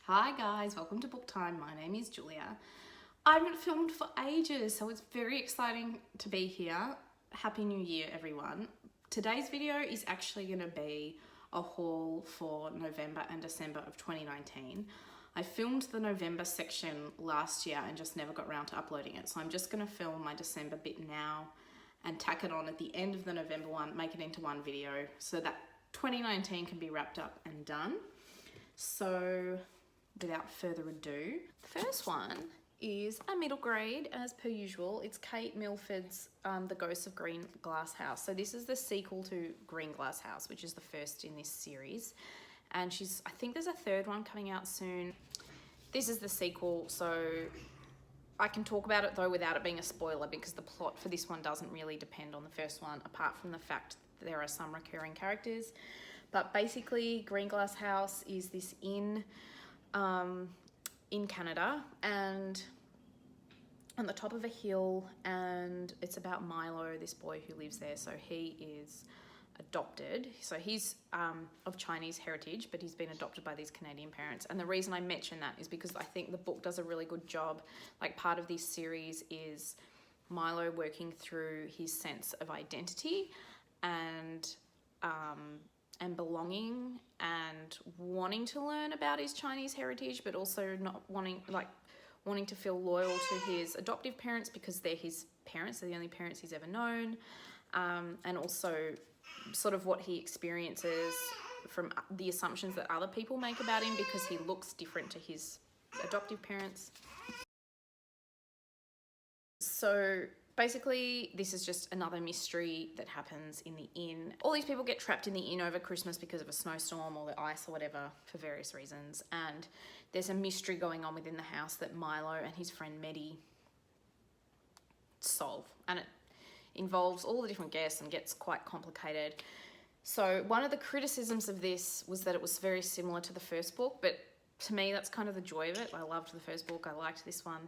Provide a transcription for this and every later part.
Hi guys, welcome to Book Time. My name is Julia. I haven't filmed for ages, so it's very exciting to be here. Happy New Year, everyone. Today's video is actually going to be a haul for November and December of 2019. I filmed the November section last year and just never got around to uploading it, so I'm just going to film my December bit now and tack it on at the end of the November one, make it into one video so that 2019 can be wrapped up and done. So without further ado, the first one is a middle grade as per usual. It's Kate Milford's The Ghosts of Green Glass House. So this is the sequel to Green Glass House, which is the first in this series. And I think there's a third one coming out soon. This is the sequel, so I can talk about it though without it being a spoiler because the plot for this one doesn't really depend on the first one, apart from the fact that there are some recurring characters. But basically, Green Glass House is this inn in Canada and on the top of a hill, and it's about Milo, this boy who lives there. So he is adopted. So he's of Chinese heritage, but he's been adopted by these Canadian parents. And the reason I mention that is because I think the book does a really good job. Like, part of this series is Milo working through his sense of identity and belonging and wanting to learn about his Chinese heritage, but also not wanting to feel loyal to his adoptive parents because they're his parents, they're the only parents he's ever known, and also sort of what he experiences from the assumptions that other people make about him because he looks different to his adoptive parents. So basically, this is just another mystery that happens in the inn. All these people get trapped in the inn over Christmas because of a snowstorm or the ice or whatever for various reasons. And there's a mystery going on within the house that Milo and his friend Medi solve. And it involves all the different guests and gets quite complicated. So one of the criticisms of this was that it was very similar to the first book, but to me, that's kind of the joy of it. I loved the first book. I liked this one.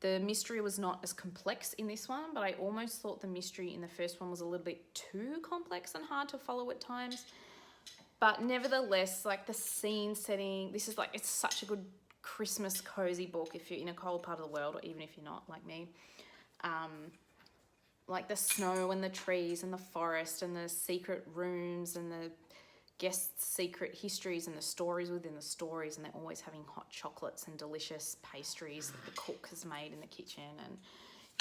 The mystery was not as complex in this one, but I almost thought the mystery in the first one was a little bit too complex and hard to follow at times. But nevertheless, like the scene setting, it's such a good Christmas cozy book if you're in a cold part of the world, or even if you're not, like me. Like the snow and the trees and the forest and the secret rooms and the guests' secret histories and the stories within the stories, and they're always having hot chocolates and delicious pastries that the cook has made in the kitchen. And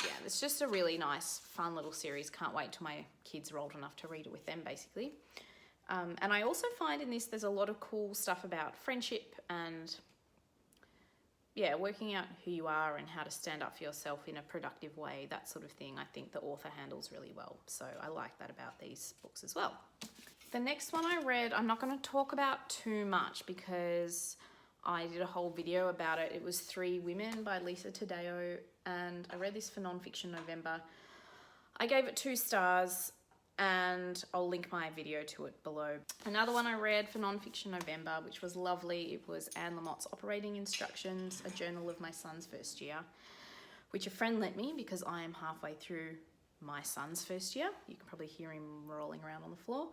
yeah, it's just a really nice, fun little series. Can't wait till my kids are old enough to read it with them, basically. And I also find in this there's a lot of cool stuff about friendship and yeah, working out who you are and how to stand up for yourself in a productive way, that sort of thing. I think the author handles really well. So I like that about these books as well. The next one I read, I'm not going to talk about too much because I did a whole video about it. It was 3 Women by Lisa Taddeo, and I read this for Nonfiction November. I gave it 2 stars, and I'll link my video to it below. Another one I read for Nonfiction November, which was lovely, it was Anne Lamott's Operating Instructions, a journal of my son's first year, which a friend lent me because I am halfway through my son's first year. You can probably hear him rolling around on the floor.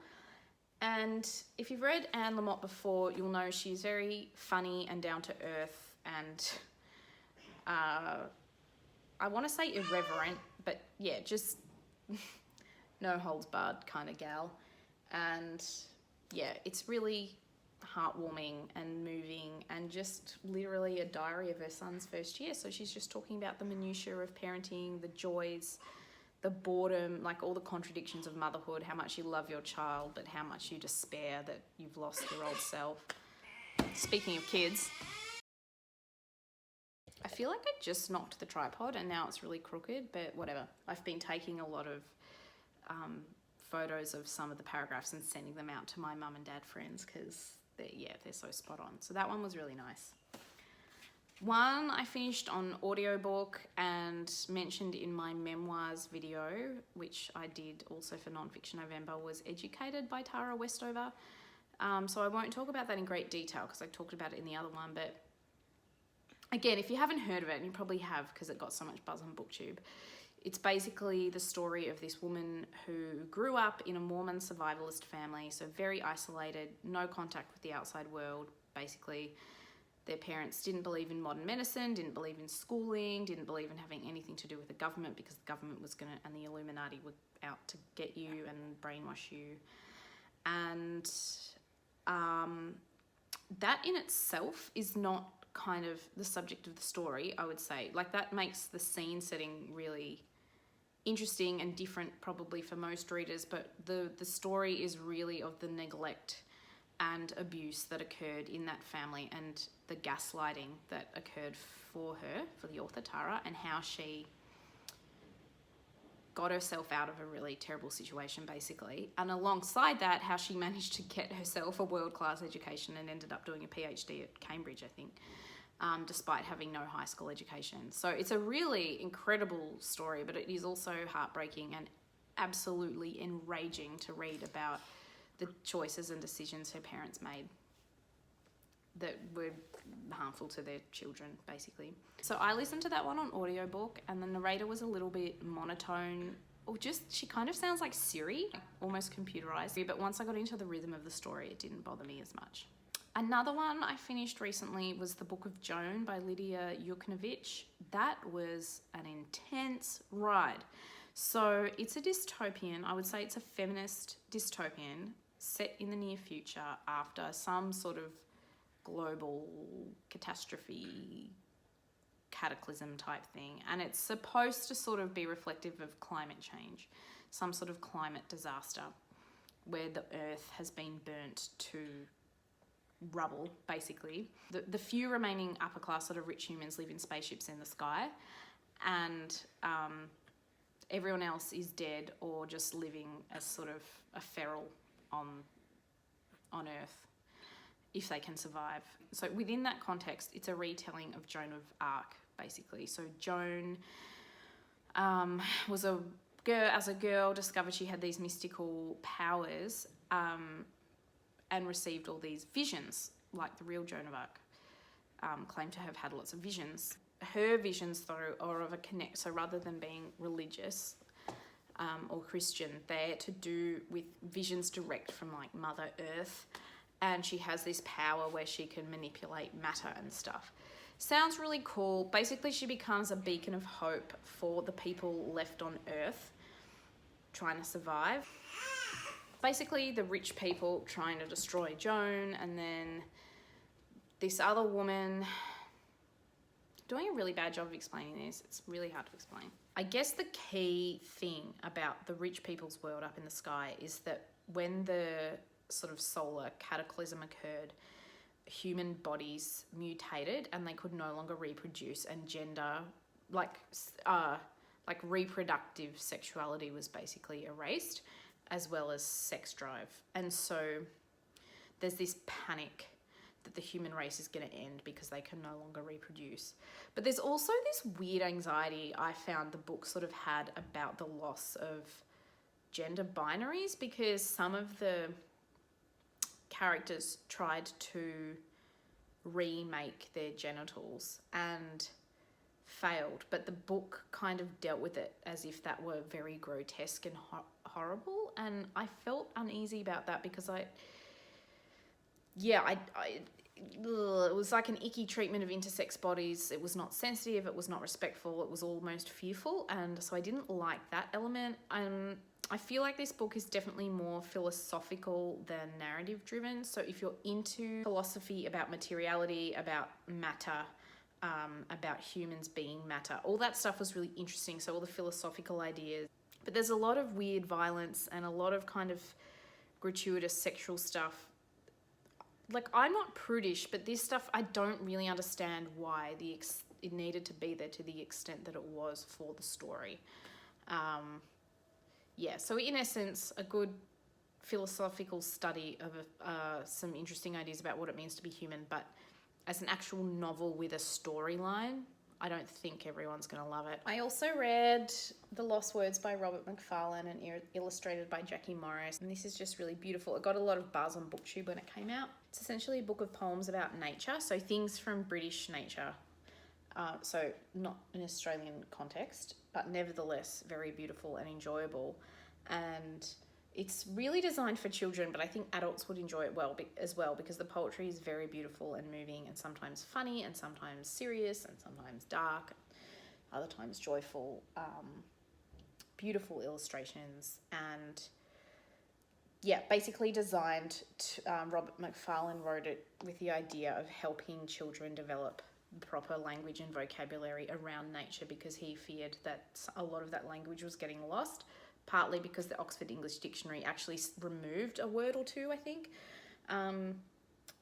And if you've read Anne Lamott before, you'll know she's very funny and down to earth and I want to say irreverent, but yeah, just no holds barred kind of gal. And yeah, it's really heartwarming and moving and just literally a diary of her son's first year. So she's just talking about the minutiae of parenting, the joys, the boredom, like all the contradictions of motherhood, how much you love your child, but how much you despair that you've lost your old self. Speaking of kids, I feel like I just knocked the tripod and now it's really crooked, but whatever. I've been taking a lot of photos of some of the paragraphs and sending them out to my mum and dad friends because they're so spot on. So that one was really nice. One I finished on audiobook and mentioned in my memoirs video, which I did also for Nonfiction November, was Educated by Tara Westover. So I won't talk about that in great detail because I talked about it in the other one, but again, if you haven't heard of it, and you probably have because it got so much buzz on BookTube, it's basically the story of this woman who grew up in a Mormon survivalist family, so very isolated, no contact with the outside world, basically. Their parents didn't believe in modern medicine, didn't believe in schooling, didn't believe in having anything to do with the government, because the government was going to, and the Illuminati were out to get you and brainwash you. And that in itself is not kind of the subject of the story, I would say. Like, that makes the scene setting really interesting and different probably for most readers, but the story is really of the neglect and abuse that occurred in that family, and the gaslighting that occurred for her, for the author Tara, and how she got herself out of a really terrible situation, basically. And alongside that, how she managed to get herself a world-class education and ended up doing a PhD at Cambridge, I think, despite having no high school education. So it's a really incredible story, but it is also heartbreaking and absolutely enraging to read about the choices and decisions her parents made that were harmful to their children, basically. So I listened to that one on audiobook, and the narrator was a little bit monotone, or just, she kind of sounds like Siri, almost computerized. But once I got into the rhythm of the story, it didn't bother me as much. Another one I finished recently was The Book of Joan by Lydia Yuknovich. That was an intense ride. So it's a dystopian, I would say it's a feminist dystopian set in the near future after some sort of global catastrophe, cataclysm type thing. And it's supposed to sort of be reflective of climate change, some sort of climate disaster where the earth has been burnt to rubble, basically. The few remaining upper class sort of rich humans live in spaceships in the sky, and everyone else is dead or just living as sort of a feral on Earth, if they can survive. So within that context, it's a retelling of Joan of Arc, basically. So Joan was a girl, as a girl, discovered she had these mystical powers, and received all these visions, like the real Joan of Arc claimed to have had lots of visions. Her visions, though, are of a connect. So rather than being religious or Christian, they're to do with visions direct from like Mother Earth, and she has this power where she can manipulate matter and stuff. Sounds really cool. Basically, she becomes a beacon of hope for the people left on Earth trying to survive. Basically, the rich people trying to destroy Joan, and then this other woman doing a really bad job of explaining this. It's really hard to explain. I guess the key thing about the rich people's world up in the sky is that when the sort of solar cataclysm occurred, human bodies mutated and they could no longer reproduce, and gender, like reproductive sexuality was basically erased, as well as sex drive. And so there's this panic that the human race is going to end because they can no longer reproduce. But there's also this weird anxiety I found the book sort of had about the loss of gender binaries, because some of the characters tried to remake their genitals and failed, but the book kind of dealt with it as if that were very grotesque and horrible, and I felt uneasy about that because it was like an icky treatment of intersex bodies. It was not sensitive, it was not respectful, it was almost fearful, and so I didn't like that element. I feel like this book is definitely more philosophical than narrative driven. So if you're into philosophy about materiality, about matter, about humans being matter, all that stuff was really interesting. So all the philosophical ideas, but there's a lot of weird violence and a lot of kind of gratuitous sexual stuff. Like, I'm not prudish, but this stuff, I don't really understand why it needed to be there to the extent that it was for the story. So in essence, a good philosophical study of some interesting ideas about what it means to be human, but as an actual novel with a storyline, I don't think everyone's going to love it. I also read The Lost Words by Robert Macfarlane and illustrated by Jackie Morris, and this is just really beautiful. It got a lot of buzz on BookTube when it came out. It's essentially a book of poems about nature, so things from British nature. So not an Australian context, but nevertheless very beautiful and enjoyable. And It's really designed for children, but I think adults would enjoy it as well because the poetry is very beautiful and moving, and sometimes funny and sometimes serious and sometimes dark, other times joyful. Beautiful illustrations, and yeah, basically designed to, Robert Macfarlane wrote it with the idea of helping children develop proper language and vocabulary around nature, because he feared that a lot of that language was getting lost, partly because the Oxford English Dictionary actually removed a word or two, I think,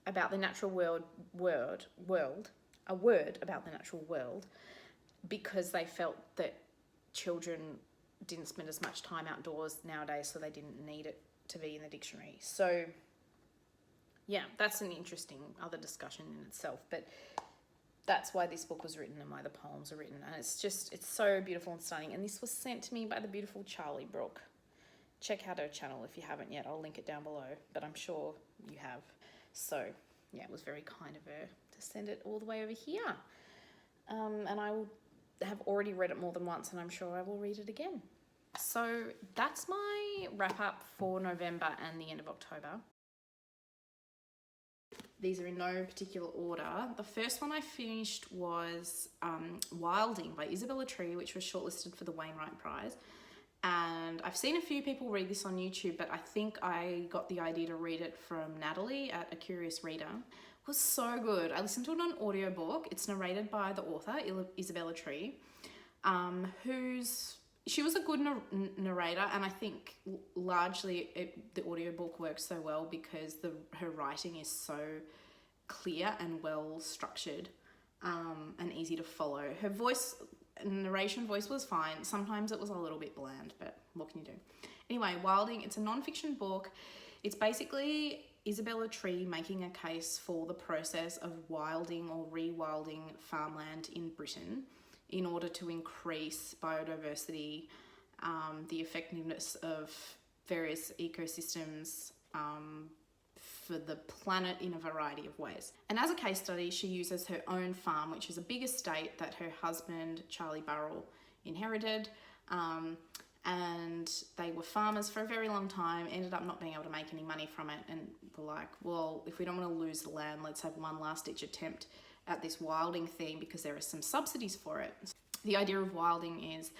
about the natural a word about the natural world, because they felt that children didn't spend as much time outdoors nowadays, so they didn't need it to be in the dictionary. So yeah, that's an interesting other discussion in itself, but that's why this book was written and why the poems are written. And it's so beautiful and stunning. And this was sent to me by the beautiful Charlie Brooke. Check out her channel if you haven't yet. I'll link it down below, but I'm sure you have. So yeah, it was very kind of her to send it all the way over here. And I will have already read it more than once, and I'm sure I will read it again. So that's my wrap up for November and the end of October. These are in no particular order. The first one I finished was Wilding by Isabella Tree, which was shortlisted for the Wainwright Prize. And I've seen a few people read this on YouTube, but I think I got the idea to read it from Natalie at A Curious Reader. It was so good. I listened to it on audiobook. It's narrated by the author, Isabella Tree, she was a good narrator, and I think largely the audiobook works so well because her writing is so clear and well structured, and easy to follow. Her narration voice was fine. Sometimes it was a little bit bland, but what can you do? Anyway, Wilding, it's a non-fiction book. It's basically Isabella Tree making a case for the process of wilding or rewilding farmland in Britain in order to increase biodiversity, the effectiveness of various ecosystems for the planet in a variety of ways. And as a case study, she uses her own farm, which is a big estate that her husband, Charlie Burrell, inherited. And they were farmers for a very long time, ended up not being able to make any money from it, and were like, well, if we don't want to lose the land, let's have one last ditch attempt at this wilding thing, because there are some subsidies for it. The idea of wilding is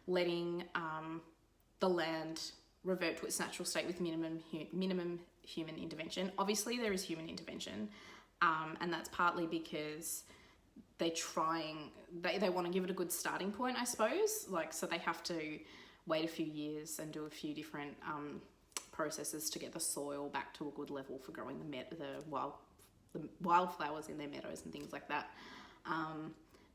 letting the land revert to its natural state with minimum human intervention. Obviously there is human intervention, and that's partly because they want to give it a good starting point, I suppose. So they have to wait a few years and do a few different processes to get the soil back to a good level for growing the wildflowers in their meadows and things like that.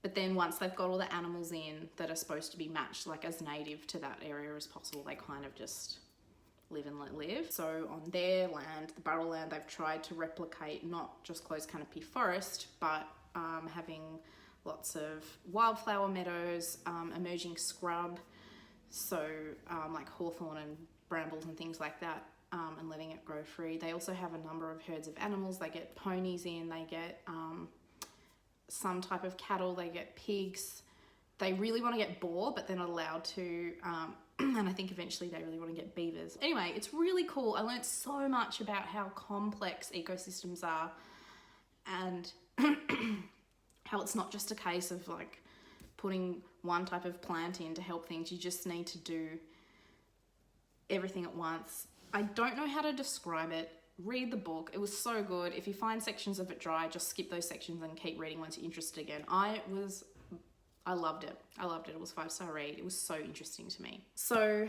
But then once they've got all the animals in that are supposed to be matched as native to that area as possible, they kind of just live and let live. So on their land, the Burrell land, they've tried to replicate not just closed canopy forest, but having lots of wildflower meadows, emerging scrub, so like hawthorn and brambles and things like that, and letting it grow free. They also have a number of herds of animals. They get ponies in, they get some type of cattle, they get pigs. They really want to get boar, but they're not allowed to, and I think eventually they really want to get beavers. Anyway, it's really cool. I learned so much about how complex ecosystems are, and how it's not just a case of putting one type of plant in to help things. You just need to do everything at once. I don't know how to describe it. Read the book. It was so good. If you find sections of it dry, just skip those sections and keep reading once you're interested again. I loved it. It was a 5-star read. It was so interesting to me. So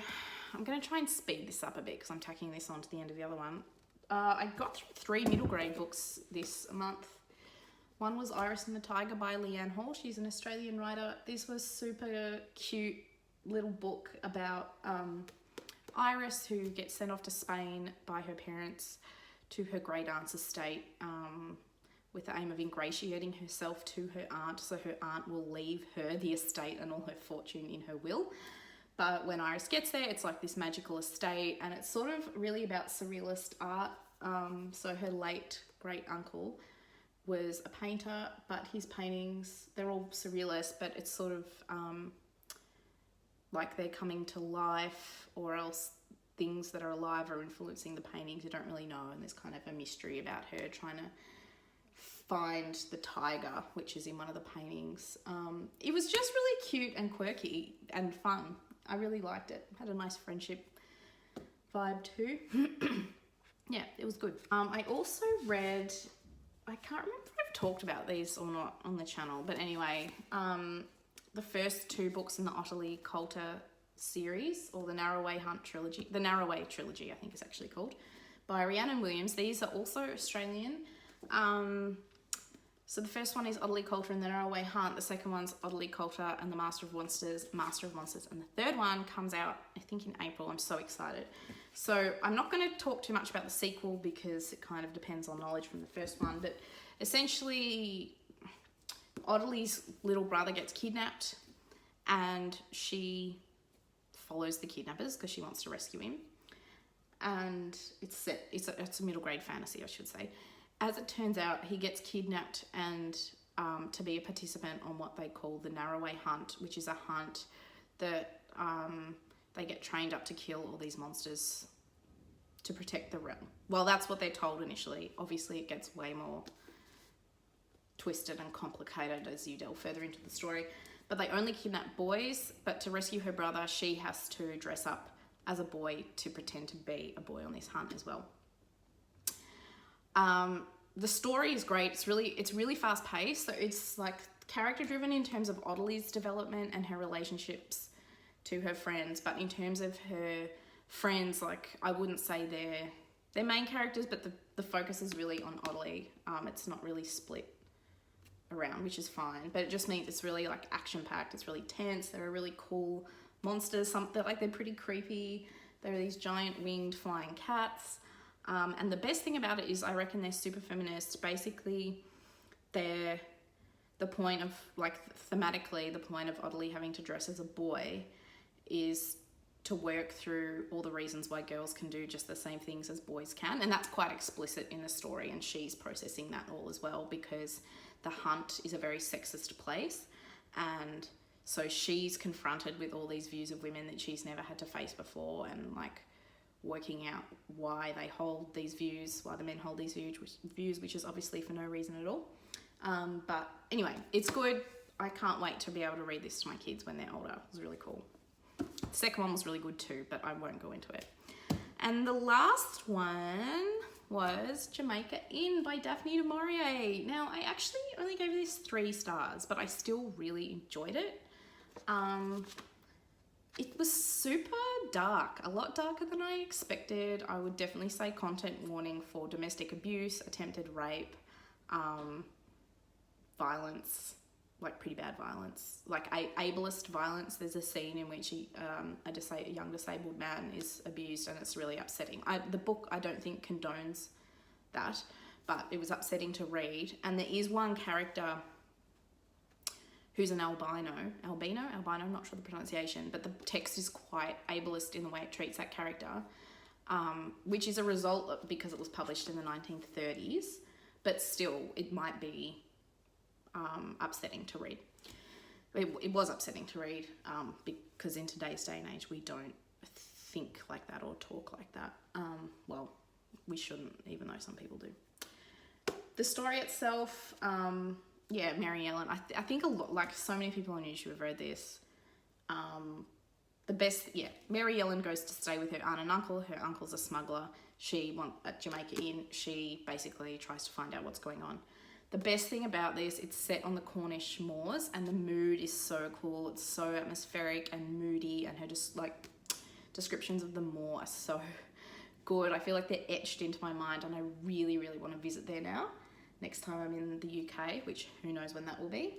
I'm going to try and speed this up a bit because I'm tacking this on to the end of the other one. I got through 3 middle grade books this month. One was Iris and the Tiger by Leanne Hall. She's an Australian writer. This was super cute little book about Iris, who gets sent off to Spain by her parents to her great aunt's estate, with the aim of ingratiating herself to her aunt, so her aunt will leave her the estate and all her fortune in her will. But when Iris gets there, it's like this magical estate, and it's sort of really about surrealist art. So her late great uncle was a painter, but his paintings, they're all surrealist, but it's sort of like they're coming to life, or else things that are alive are influencing the paintings. You don't really know, and there's kind of a mystery about her trying to find the tiger, which is in one of the paintings. It was just really cute and quirky and fun. I really liked it. Had a nice friendship vibe too. Yeah, it was good. I also read, I can't remember if I've talked about these or not on the channel, but anyway, the first 2 books in the Ottilie Coulter series, or the Narrowway Hunt trilogy, the Narrowway trilogy I think is actually called, by Rhiannon Williams. These are also Australian. So the first one is Ottilie Coulter and the Narrowway Hunt. The second one's Ottilie Coulter and the Master of Monsters. And the third one comes out, I think, in April. I'm so excited. So I'm not going to talk too much about the sequel because it kind of depends on knowledge from the first one. But essentially, Ottilie's little brother gets kidnapped and she follows the kidnappers because she wants to rescue him. And it's a middle grade fantasy, I should say. As it turns out, he gets kidnapped and to be a participant on what they call the Narrowway Hunt, which is a hunt that they get trained up to kill all these monsters to protect the realm. Well, that's what they're told initially. Obviously, it gets way more twisted and complicated as you delve further into the story. But they only kidnap boys, but to rescue her brother, she has to dress up as a boy to pretend to be a boy on this hunt as well. The story is great. It's really fast paced. So it's like character driven in terms of Ottilie's development and her relationships to her friends. But in terms of her friends, like I wouldn't say they're main characters, but the focus is really on Ottilie. It's not really split around, which is fine. But it just means it's really like action packed. It's really tense. There are really cool monsters. They're pretty creepy. There are these giant winged flying cats. And the best thing about it is I reckon they're super feminist. Basically, the point of, like, thematically, the point of Ottilie having to dress as a boy is to work through all the reasons why girls can do just the same things as boys can. And that's quite explicit in the story, and she's processing that all as well, because the hunt is a very sexist place. And so she's confronted with all these views of women that she's never had to face before, and, like, working out why they hold these views, why the men hold these views, which is obviously for no reason at all. But anyway, it's good. I can't wait to be able to read this to my kids when they're older. It was really cool. The second one was really good too, but I won't go into it. And the last one was Jamaica Inn by Daphne du Maurier. Now, I actually only gave this 3 stars, but I still really enjoyed it. It was super dark, a lot darker than I expected. I would definitely say content warning for domestic abuse, attempted rape, violence, like pretty bad violence, like ableist violence. There's a scene in which a young disabled man is abused, and it's really upsetting. The book, I don't think, condones that, but it was upsetting to read. And there is one character who's an albino, I'm not sure the pronunciation, but the text is quite ableist in the way it treats that character, which is a result because it was published in the 1930s, but still it might be upsetting to read. It was upsetting to read because in today's day and age we don't think like that or talk like that. Well, we shouldn't, even though some people do. The story itself, yeah, Mary Ellen. I think a lot, like so many people on YouTube have read this. Mary Ellen goes to stay with her aunt and uncle. Her uncle's a smuggler. At Jamaica Inn, she basically tries to find out what's going on. The best thing about this, it's set on the Cornish moors, and the mood is so cool. It's so atmospheric and moody, and her just like descriptions of the moor are so good. I feel like they're etched into my mind, and I really, really want to visit there now. Next time I'm in the UK, which who knows when that will be.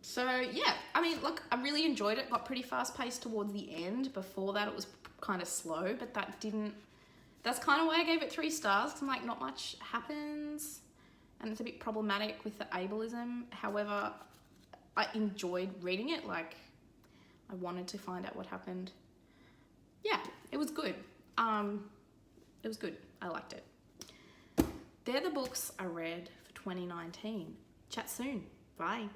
So yeah, I mean, look, I really enjoyed it. Got pretty fast paced towards the end. Before that, it was kind of slow, but that's kind of why I gave it 3 stars. 'Cause I'm like, not much happens, and it's a bit problematic with the ableism. However, I enjoyed reading it. Like, I wanted to find out what happened. Yeah, it was good. It was good. I liked it. They're the books I read for 2019. Chat soon. Bye.